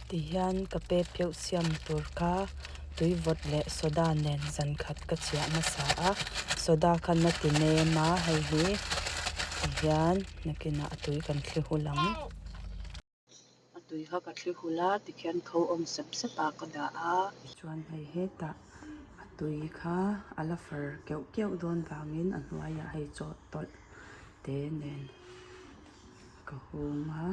Ti hian ka pe Peuh siam tur kha tui vot le soda nen zan khat ka chia na sa a soda khan na ti ne ma hei hi ti hian nakina atui kan thli hulang atui ha ka thli hula ti khian kho om sap sapa ka da a chuan hei he ta atui kha ala far keu keu don wangin an hnuaia hei chaw tolh te nen ka hum ha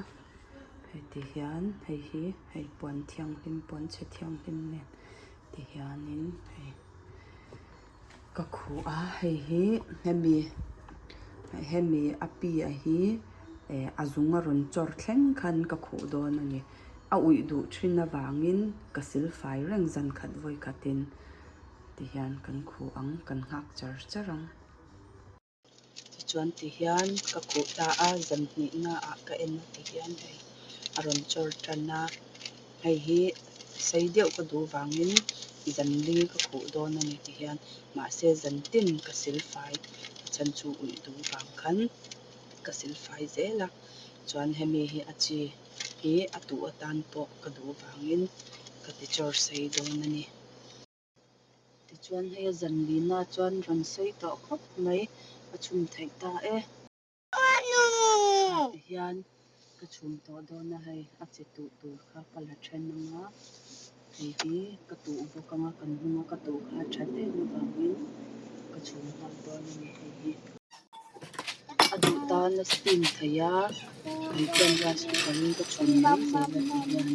hei ti hian hei hi hei puan thiang hlim puan che thiang hlim nen ti hianin hei ka khu a hei hi hemi api a hi azunga ron chor thleng khan ka khu don ani a ui du thin awangin ka sil fai reng zan khat voi khatin ti hian kan khu ang kan ngak char charang chuan ti hian ka khu ta a zan hnih nga a ka en ti hian hei a ron chor tana hei hi sei deuh ka du wangin zan li ka khu don ani ti hian ma se zan tin ka sil fai chan chu ui du wang khan ka sil fai zela chuan hemi hi achi hi atu atan po ka du wangin ka ti chor sei don ani ti chuan hei zan li na chuan ron sei to khop mai a chhum thei ta e ti hian ka chhum to don na hei a chi tu tur kha pala then anga hei hi ka tu bawk anga kan hmunga ka tu kha tha te nu wangin ka chhum hal don ani hei hi adu ta na steam thaya hei chuan rice cooker in ka chhum mai zela ti hian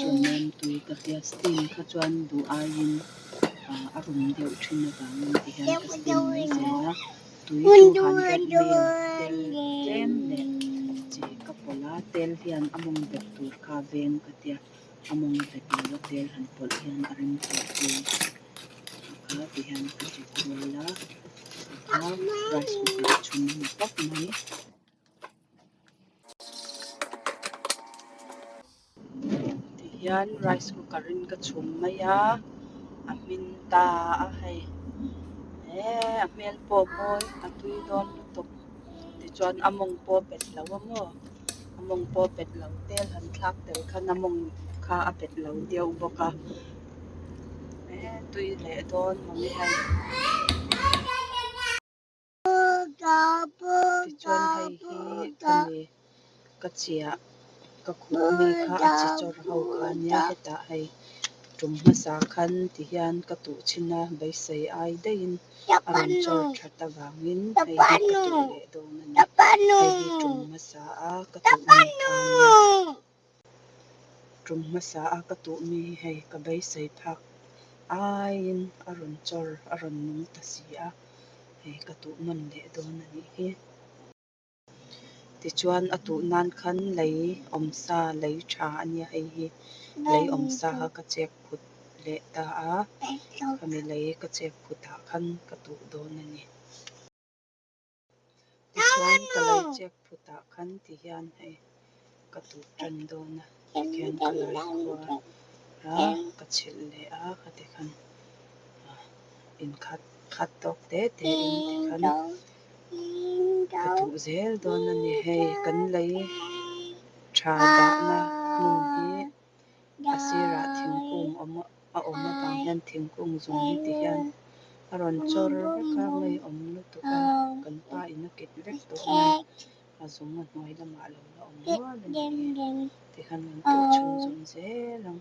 chuan nan tui ka tia steam kha chuan du a in a rum deuh thin awangin ti hian ka steam mai zela tui 200 ml tel tlem le chi ka pola tel hian among bet tur kha veng ka tia among bet lo tel han pol hian a ring tur tu kha ti hian ka chi kola kha rice cooker chhum ni pop mai ti hian rice cooker in ka chhum mai a min ta a hei a hmel po mawi a tui don lutuk ti chuan among po pet lo amo among po pet lo tel han thlak tel khan among kha a pet lo deuh bawk a tui le dawn mami hei ti chuan hei hi khani ka chia ka khu mi kha a chi chor ho kha nia heta hei tum hmasa khan ti hian ka tu china bei sei ai dein a ron chor that awangin hei hi ka tu le dawn ani hei hi tum hmasa a ka tu mi kha nia tum hmasa a ka tu mi hei ka bei sei phak aiin a ron chor a ron nung ta si a hei ka tu man le dawn ani hi ti chuan a tu nan khan lei om sa lei tha ania hei hi lei om sa ha ka chek phut le ta a khami lei ka chek phutah khan ka tu dawn ani ti chuan ka lei chek phutah khan ti hian hei ka tu tan dawn a khian ka lai khua ra ka chhil le a kha ti khan in khat tok te te in ti khan ka tu zel dawn ani hei kan lei tha dah na hmun hi a sirah thingkung a awm avang hian thingkung zum hi ti hian a rawn chor veka mai awm lutuk a kan pa in a kit vek tawh mai a zum a hnuai lamah lo la awm nual ani ti khan an tu chhun zum zelang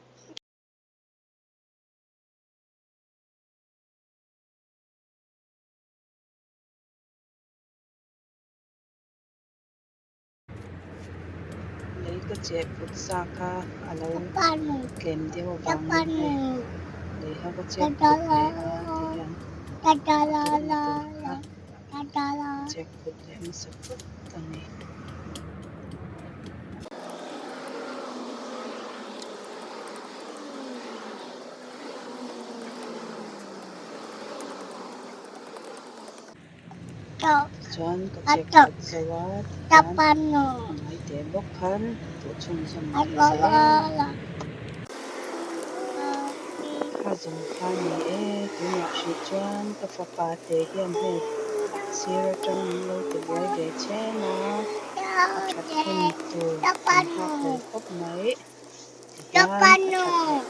lei ka chek phut sa kha a lo tlem deuh awangin hei lei ha ka chek phut le a ti hian chek phut le hmasa phut ani chuan ka chek phut zawa ti hian ngai te bawk khan tu chhun zum zela kha zum kha ni e tuna hri chuan ka fapa te hian hei sir atang lo ti buai ve chena a that hun tur kan hak lo khop mai ti hian Lapano.